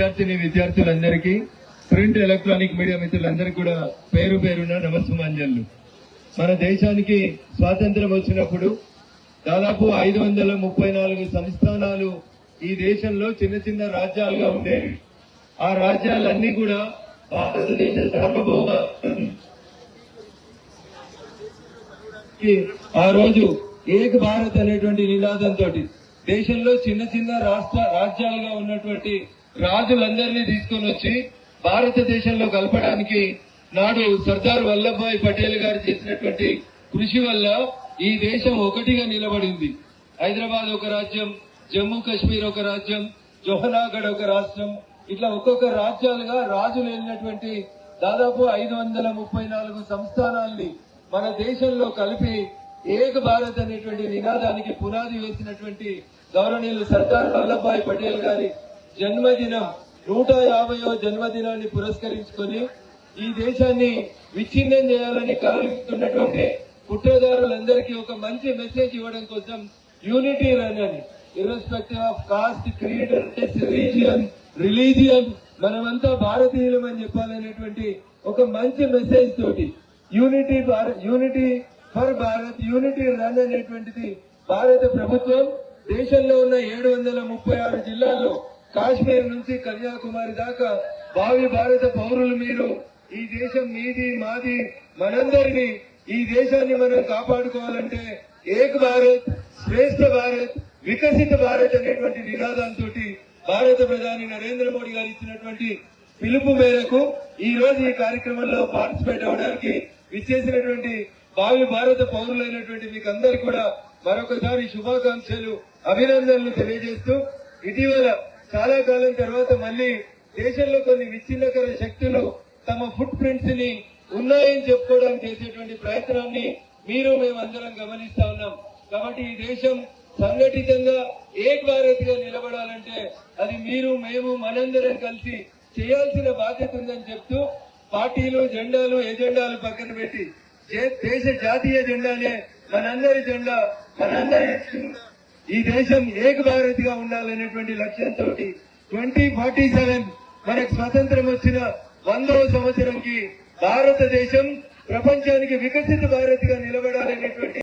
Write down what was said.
విద్యార్థులందరికీ print electronic media మిత్రులందరికీ కూడా పేరు పేరున నమస్సుమాంజలు. మన దేశానికి స్వాతంత్రం వచ్చినప్పుడు దాదాపు 534 సంస్థానాలు ఈ దేశంలో చిన్న చిన్న రాజ్యాలుగా ఉండేవి. ఆ రాజ్యాలన్నీ కూడా భారతదేశ సార్వభౌమ ఆ రోజు ఏక్ భారత్ అనేటువంటి నినాదంతో దేశంలో చిన్న చిన్న రాజ్యాలుగా ఉన్నటువంటి రాజులందరినీ తీసుకొని వచ్చి భారతదేశంలో కలపడానికి నాడు సర్దార్ వల్లభాయ్ పటేల్ గారు చేసినటువంటి కృషి వల్ల ఈ దేశం ఒకటిగా నిలబడింది. హైదరాబాద్ ఒక రాజ్యం, జమ్మూ కాశ్మీర్ ఒక రాజ్యం, జోహనాగఢ్ ఒక రాష్ట్రం, ఇట్లా ఒక్కొక్క రాజ్యాలుగా రాజులు వెళ్ళినటువంటి దాదాపు 534 సంస్థానాల్ని మన దేశంలో కలిపి ఏక్ భారత్ అనేటువంటి నినాదానికి పునాది వేసినటువంటి గౌరవనీయులు సర్దార్ వల్లభాయ్ పటేల్ గారి జన్మదినం 150వ జన్మదినాన్ని పురస్కరించుకొని ఈ దేశాన్ని విచ్ఛిన్నం చేయాలని కలలుతున్నటువంటి కుట్రదారులందరికీ ఒక మంచి మెసేజ్ ఇవ్వడం కోసం యూనిటీ రన్ అని, irrespective of cost, creed, religion మనమంతా భారతీయులం అని చెప్పాలనేటువంటి ఒక మంచి మెసేజ్ తోటి unity for Bharat, unity run అనేటువంటిది భారత ప్రభుత్వం దేశంలో ఉన్న 736 జిల్లాల్లో కాశ్మీర్ నుంచి కన్యాకుమారి దాకా భావి భారత పౌరులు మీరు, ఈ దేశం మీది మాది మనందరినీ, ఈ దేశాన్ని మనం కాపాడుకోవాలంటే ఏక్ భారత్, శ్రేష్ఠ భారత్, వికసిత భారత్ అనేటువంటి నినాదంతో భారత ప్రధాని నరేంద్ర మోడీ గారు ఇచ్చినటువంటి పిలుపు మేరకు ఈ రోజు ఈ కార్యక్రమంలో పార్టిసిపేట్ అవడానికి విచ్చేసినటువంటి భావి భారత పౌరులైనటువంటి మీకు అందరికీ కూడా మరొకసారి శుభాకాంక్షలు, అభినందనలు తెలియజేస్తూ, ఇటీవల చాలా కాలం తర్వాత మళ్లీ దేశంలో కొన్ని విచ్ఛిన్నకర శక్తులు తమ ఫుట్ ప్రింట్స్ ని ఉన్నాయని చెప్పుకోవడానికి చేసేటువంటి ప్రయత్నాన్ని మీరు మేమందరం గమనిస్తా ఉన్నాం. కాబట్టి ఈ దేశం సంఘటితంగా ఏక్ భారత్ గా నిలబడాలంటే అది మీరు మేము మనందరం కలిసి చేయాల్సిన బాధ్యత ఉందని చెప్తూ, పార్టీలు జెండాలు ఎజెండాలు పక్కన పెట్టి దేశ జాతీయ జెండానే మనందరి జెండా, మనందరి ఈ దేశం ఏక్ భారత్ గా ఉండాలనేటువంటి లక్ష్యంతో 2047 మనకు స్వతంత్రం వచ్చిన 100వ సంవత్సరంకి భారతదేశం ప్రపంచానికి వికసిత భారత్ గా నిలబడాలనేటువంటి